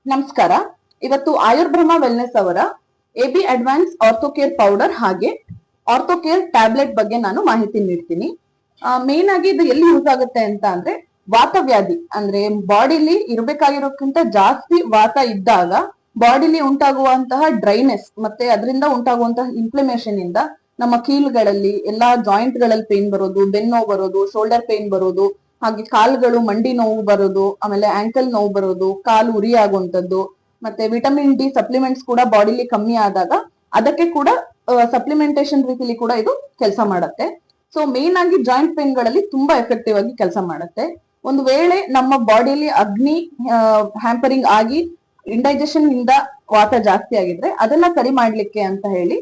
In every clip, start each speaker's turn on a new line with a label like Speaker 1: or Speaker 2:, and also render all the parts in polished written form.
Speaker 1: ನಮಸ್ಕಾರ. ಇವತ್ತು ಆಯುರ್ಬ್ರಹ್ಮ ವೆಲ್ನೆಸ್ ಅವರ ಎಬಿ ಅಡ್ವಾನ್ಸ್ ಆರ್ಥೋಕೇರ್ ಪೌಡರ್ ಹಾಗೆ ಆರ್ಥೋಕೇರ್ ಟ್ಯಾಬ್ಲೆಟ್ ಬಗ್ಗೆ ನಾನು ಮಾಹಿತಿ ನೀಡ್ತೀನಿ. ಮೇನ್ ಆಗಿ ಇದು ಎಲ್ಲಿ ಯೂಸ್ ಆಗುತ್ತೆ ಅಂತ ಅಂದ್ರೆ ವಾತವ್ಯಾಧಿ ಅಂದ್ರೆ ಬಾಡಿಲಿ ಇರಬೇಕಾಗಿರೋಕ್ಕಿಂತ ಜಾಸ್ತಿ ವಾತ ಇದ್ದಾಗ ಬಾಡಿಲಿ ಉಂಟಾಗುವಂತಹ ಡ್ರೈನೆಸ್ ಮತ್ತೆ ಅದರಿಂದ ಉಂಟಾಗುವಂತಹ ಇನ್ಫ್ಲಮೇಷನ್ ಇಂದ ನಮ್ಮ ಕೀಲುಗಳಲ್ಲಿ ಎಲ್ಲಾ ಜಾಯಿಂಟ್ ಗಳಲ್ಲಿ ಪೇನ್ ಬರೋದು, ಬೆನ್ನು ನೋವು ಬರೋದು, ಶೋಲ್ಡರ್ ಪೇನ್ ಬರೋದು, ಹಾಗೆ ಕಾಲುಗಳು ಮಂಡಿ ನೋವು ಬರೋದು, ಆಮೇಲೆ ಆಂಕಲ್ ನೋವು ಬರೋದು, ಕಾಲು ಉರಿ ಆಗುವಂತದ್ದು, ಮತ್ತೆ ವಿಟಮಿನ್ ಡಿ ಸಪ್ಲಿಮೆಂಟ್ಸ್ ಕೂಡ ಬಾಡಿಲಿ ಕಮ್ಮಿ ಆದಾಗ ಅದಕ್ಕೆ ಕೂಡ ಸಪ್ಲಿಮೆಂಟೇಶನ್ ರೀತಿಲಿ ಕೂಡ ಇದು ಕೆಲಸ ಮಾಡುತ್ತೆ. ಸೊ ಮೇನ್ ಆಗಿ ಜಾಯಿಂಟ್ ಪೇನ್ ಗಳಲ್ಲಿ ತುಂಬಾ ಎಫೆಕ್ಟಿವ್ ಆಗಿ ಕೆಲಸ ಮಾಡುತ್ತೆ. ಒಂದು ವೇಳೆ ನಮ್ಮ ಬಾಡಿಲಿ ಅಗ್ನಿ ಹ್ಯಾಂಪರಿಂಗ್ ಆಗಿ ಇಂಡೈಜೆಷನ್ ಇಂದ ವಾತ ಜಾಸ್ತಿ ಆಗಿದ್ರೆ ಅದನ್ನ ಸರಿ ಮಾಡ್ಲಿಕ್ಕೆ ಅಂತ ಹೇಳಿ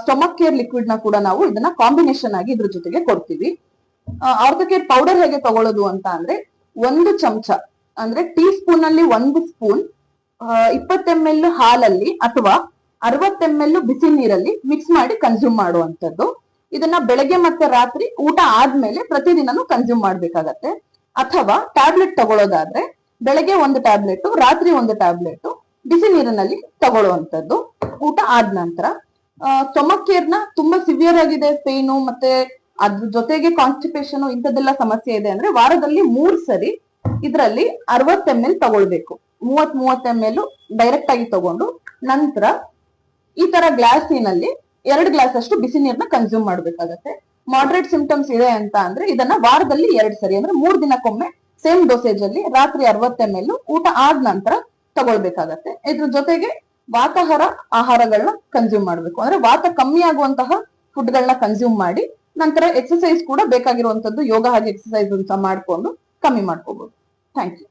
Speaker 1: ಸ್ಟೊಮಕ್ ಕೇರ್ ಲಿಕ್ವಿಡ್ ನ ಕೂಡ ನಾವು ಇದನ್ನ ಕಾಂಬಿನೇಷನ್ ಆಗಿ ಇದ್ರ ಜೊತೆಗೆ ಕೊಡ್ತೀವಿ. ಆರ್ಥೋಕೇರ್ ಪೌಡರ್ ಹೇಗೆ ತಗೊಳ್ಳೋದು ಅಂತ ಅಂದ್ರೆ 1 ಚಮಚ ಅಂದ್ರೆ ಟೀ ಸ್ಪೂನ್ ಅಲ್ಲಿ 1 ಸ್ಪೂನ್ 20 ml ಹಾಲಲ್ಲಿ ಅಥವಾ 60 ml ಬಿಸಿ ನೀರಲ್ಲಿ ಮಿಕ್ಸ್ ಮಾಡಿ ಕನ್ಸ್ಯೂಮ್ ಮಾಡುವಂತದ್ದು. ಇದನ್ನ ಬೆಳಗ್ಗೆ ಮತ್ತೆ ರಾತ್ರಿ ಊಟ ಆದ್ಮೇಲೆ ಪ್ರತಿದಿನನೂ ಕನ್ಸ್ಯೂಮ್ ಮಾಡ್ಬೇಕಾಗತ್ತೆ. ಅಥವಾ ಟ್ಯಾಬ್ಲೆಟ್ ತಗೊಳ್ಳೋದಾದ್ರೆ ಬೆಳಗ್ಗೆ 1 ಟ್ಯಾಬ್ಲೆಟ್, ರಾತ್ರಿ 1 ಟ್ಯಾಬ್ಲೆಟ್ ಬಿಸಿ ನೀರಿನಲ್ಲಿ ತಗೊಳ್ಳುವಂತದ್ದು ಊಟ ಆದ ನಂತರ. ಸ್ಟೊಮಕ್ ಕೇರ್ ನ ತುಂಬಾ ಸಿವಿಯರ್ ಆಗಿದೆ ಪೇನು ಮತ್ತೆ ಅದ್ರ ಜೊತೆಗೆ ಕಾನ್ಸ್ಟಿಪೇಷನ್ ಇಂಥದ್ದೆಲ್ಲ ಸಮಸ್ಯೆ ಇದೆ ಅಂದ್ರೆ ವಾರದಲ್ಲಿ 3 ಸರಿ ಇದರಲ್ಲಿ 60 ml ತಗೊಳ್ಬೇಕು. 30 ml ಡೈರೆಕ್ಟ್ ಆಗಿ ತಗೊಂಡು ನಂತರ ಈ ತರ ಗ್ಲಾಸಿನಲ್ಲಿ 2 ಗ್ಲಾಸ್ ಅಷ್ಟು ಬಿಸಿ ನೀರ್ನ ಕನ್ಸ್ಯೂಮ್ ಮಾಡ್ಬೇಕಾಗತ್ತೆ. ಮಾಡ್ರೇಟ್ ಸಿಂಪ್ಟಮ್ಸ್ ಇದೆ ಅಂತ ಅಂದ್ರೆ ಇದನ್ನ ವಾರದಲ್ಲಿ 2 ಸರಿ ಅಂದ್ರೆ 3 ದಿನಕ್ಕೊಮ್ಮೆ ಸೇಮ್ ಡೋಸೇಜ್ ಅಲ್ಲಿ ರಾತ್ರಿ 60 ml ಊಟ ಆದ ನಂತರ ತಗೊಳ್ಬೇಕಾಗತ್ತೆ. ಇದ್ರ ಜೊತೆಗೆ ವಾತಾಹಾರ ಆಹಾರಗಳನ್ನ ಕನ್ಸ್ಯೂಮ್ ಮಾಡ್ಬೇಕು ಅಂದ್ರೆ ವಾತ ಕಮ್ಮಿ ಆಗುವಂತಹ ಫುಡ್ ಗಳನ್ನ ಕನ್ಸ್ಯೂಮ್ ಮಾಡಿ ನಂತರ ಎಕ್ಸರ್ಸೈಸ್ ಕೂಡ ಬೇಕಾಗಿರುವಂತದ್ದು ಯೋಗ ಹಾಗೆ ಎಕ್ಸರ್ಸೈಸ್ ಅಂತ ಮಾಡ್ಕೊಂಡು ಕಮ್ಮಿ ಮಾಡ್ಕೋಬಹುದು. Thank you.